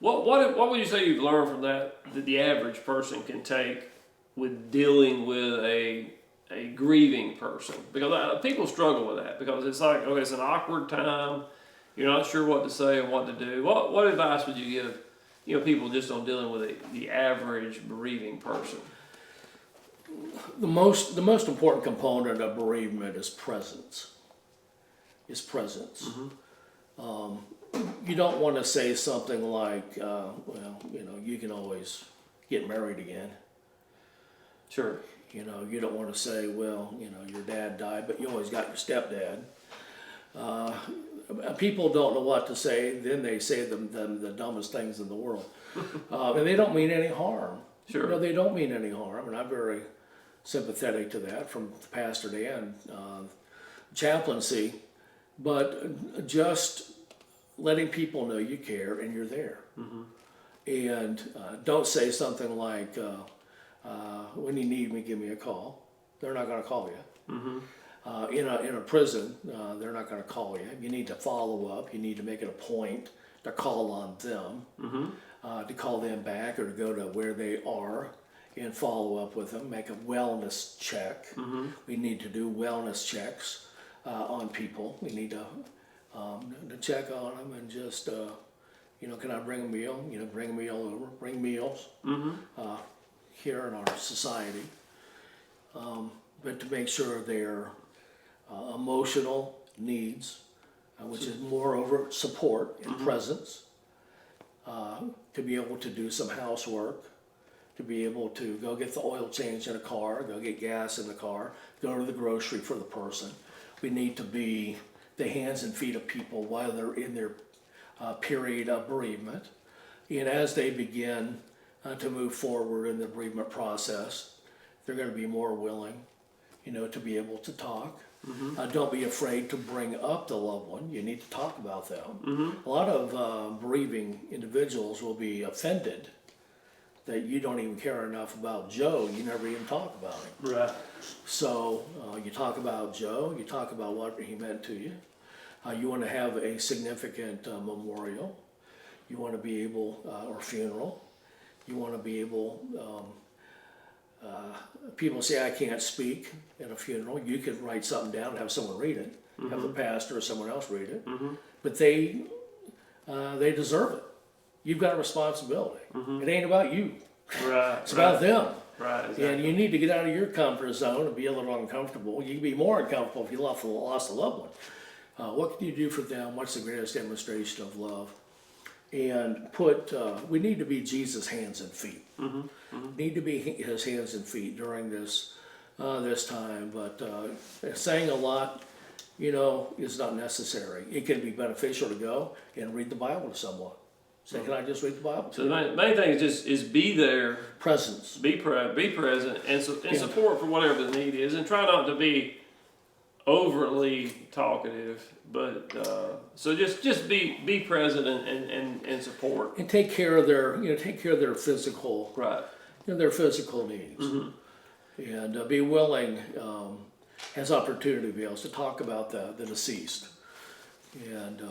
What would you say you've learned from that the average person can take with dealing with a grieving person? Because people struggle with that because it's like, okay, it's an awkward time. You're not sure what to say and what to do. What advice would you give, people just on dealing with the average bereaving person? The most important component of bereavement is presence. Mm-hmm. You don't want to say something like, you can always get married again. Sure. You don't want to say, your dad died, but you always got your stepdad. People don't know what to say, then they say the dumbest things in the world. And they don't mean any harm. Sure. They don't mean any harm, and I'm very sympathetic to that from the pastor and chaplaincy, but just letting people know you care and you're there. Mm-hmm. And don't say something like, when you need me, give me a call. They're not going to call you. Mm-hmm. In a prison, they're not going to call you. You need to follow up. You need to make it a point to call on them, mm-hmm. To call them back or to go to where they are and follow up with them, make a wellness check. Mm-hmm. We need to do wellness checks on people. We need to check on them and just, can I bring a meal? Bring a meal over, bring meals mm-hmm. Here in our society. But to make sure their emotional needs, which is moreover support and mm-hmm. presence, to be able to do some housework, to be able to go get the oil change in a car, go get gas in the car, go to the grocery for the person. We need to be the hands and feet of people while they're in their period of bereavement. And as they begin to move forward in the bereavement process, they're going to be more willing, to be able to talk. Mm-hmm. Don't be afraid to bring up the loved one. You need to talk about them. Mm-hmm. A lot of bereaving individuals will be offended that you don't even care enough about Joe. You never even talk about him. Right. So you talk about Joe. You talk about what he meant to you. You want to have a significant memorial. You want to be able, or funeral. You want to be able. People say I can't speak at a funeral. You could write something down and have someone read it, mm-hmm. have the pastor or someone else read it. Mm-hmm. But they deserve it. You've got a responsibility. Mm-hmm. It ain't about you. Right. It's about them. Right. Exactly. And you need to get out of your comfort zone and be a little uncomfortable. You can be more uncomfortable if you lost a loved one. What can you do for them? What's the greatest demonstration of love? And we need to be Jesus' hands and feet. Mm-hmm. Mm-hmm. Need to be his hands and feet during this time. But saying a lot, is not necessary. It can be beneficial to go and read the Bible to someone. Say, can I just read the Bible? So the main thing is be there. Presence. Be present and support for whatever the need is, and try not to be overly talkative, but so just be present and support and take care of their physical right their physical needs, mm-hmm. and be willing has opportunity to be able to talk about the deceased. And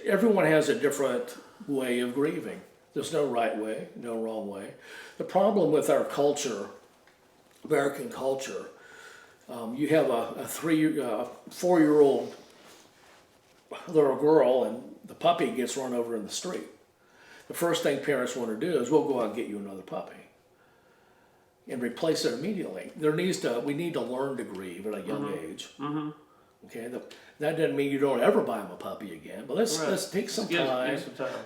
everyone has a different way of grieving. There's no right way, no wrong way. The problem with our culture, American culture. You have a 4-year-old little girl and the puppy gets run over in the street. The first thing parents want to do is we'll go out and get you another puppy and replace it immediately. We need to learn to grieve at a young mm-hmm. age. Mm-hmm. Okay, that doesn't mean you don't ever buy them a puppy again, but let's take some time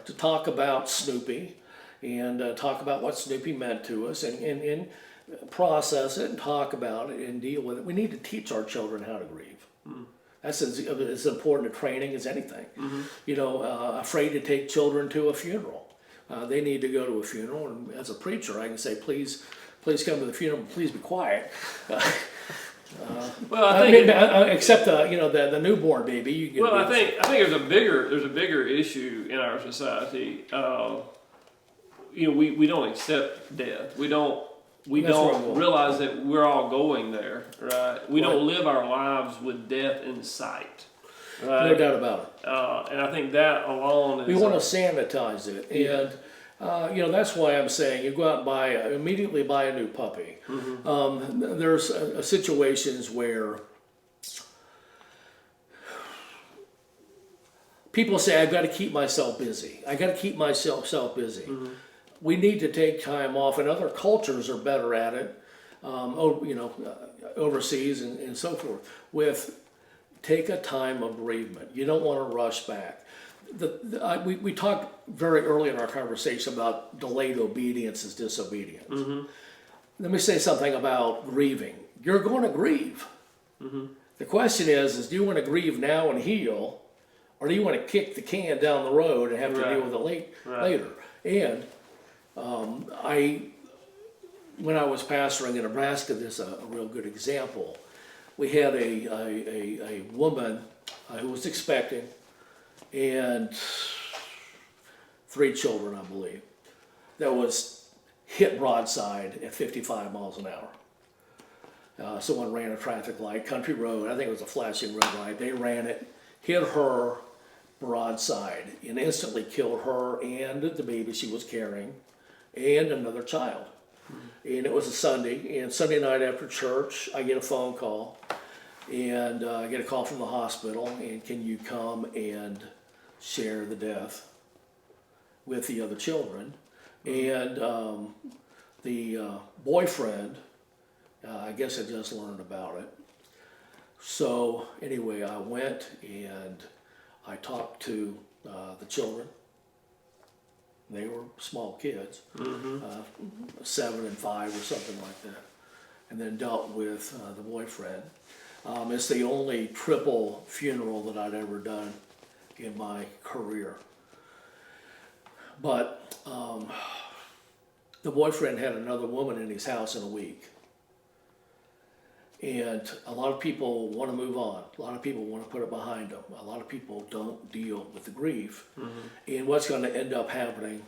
to talk about Snoopy and talk about what Snoopy meant to us and process it and talk about it and deal with it. We need to teach our children how to grieve. Mm. That's as important a training as anything. Mm-hmm. Afraid to take children to a funeral. They need to go to a funeral, and as a preacher, I can say, please come to the funeral, please be quiet. Well, I think except the newborn baby. I think there's a bigger issue in our society. We don't accept death. We don't realize that we're all going there, right? We don't live our lives with death in sight. No doubt about it. And I think that alone is. We want to sanitize it, and that's why I'm saying you go out and immediately buy a new puppy. There's situations where people say, I've got to keep myself busy. I got to keep myself busy. We need to take time off, and other cultures are better at it, overseas and so forth, take a time of bereavement. You don't want to rush back. We talked very early in our conversation about delayed obedience is disobedience. Let me say something about grieving. You're going to grieve. The question is do you want to grieve now and heal, or do you want to kick the can down the road and have to deal with it later? And when I was pastoring in Nebraska, there's a real good example. We had a woman who was expecting, and 3 children, I believe, that was hit broadside at 55 miles an hour. Someone ran a traffic light, country road, I think it was a flashing red light. They ran it, hit her broadside, and instantly killed her and the baby she was carrying, and another child. And it was a Sunday, and Sunday night after church, I get a phone call, and I get a call from the hospital, and can you come and share the death with the other children? And the boyfriend, I guess had just learned about it. So anyway, I went and I talked to the children. They were small kids, 7 and 5 or something like that, and then dealt with the boyfriend. It's the only triple funeral that I'd ever done in my career. But the boyfriend had another woman in his house in a week. And a lot of people want to move on. A lot of people want to put it behind them. A lot of people don't deal with the grief. And what's going to end up happening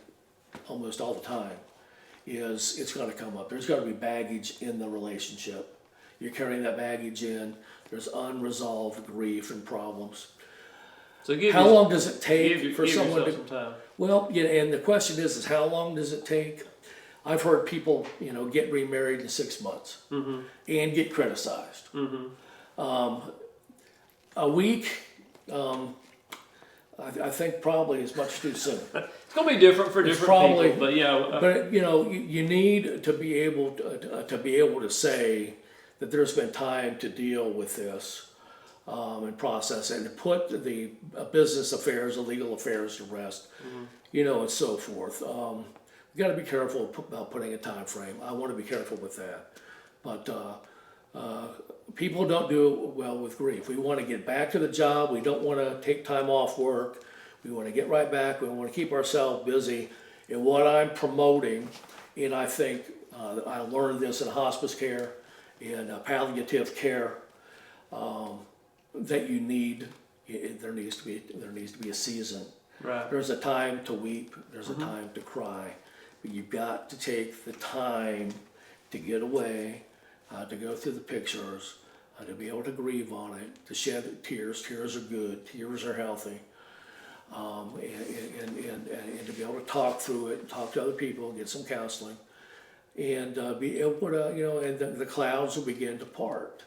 almost all the time is it's going to come up. There's going to be baggage in the relationship. You're carrying that baggage in. There's unresolved grief and problems. So how long does it take for someone to? Some time. Well, and the question is how long does it take? I've heard people, get remarried in 6 months and get criticized. A week, I think probably is much too soon. It's going to be different for different people, but yeah. But you need to be able to say that there's been time to deal with this and process it, and to put the business affairs, the legal affairs to rest, and so forth. You got to be careful about putting a time frame. I want to be careful with that. But people don't do well with grief. We want to get back to the job. We don't want to take time off work. We want to get right back. We want to keep ourselves busy. And what I'm promoting, and I think I learned this in hospice care and palliative care, that there needs to be a season. Right. There's a time to weep. There's a time to cry. But you've got to take the time to get away, to go through the pictures, to be able to grieve on it, to shed tears. Tears are good. Tears are healthy. And to be able to talk through it, talk to other people, get some counseling, and be able to, and the clouds will begin to part.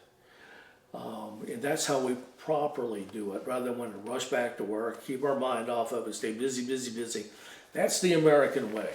And that's how we properly do it, rather than want to rush back to work, keep our mind off of it, stay busy. That's the American way.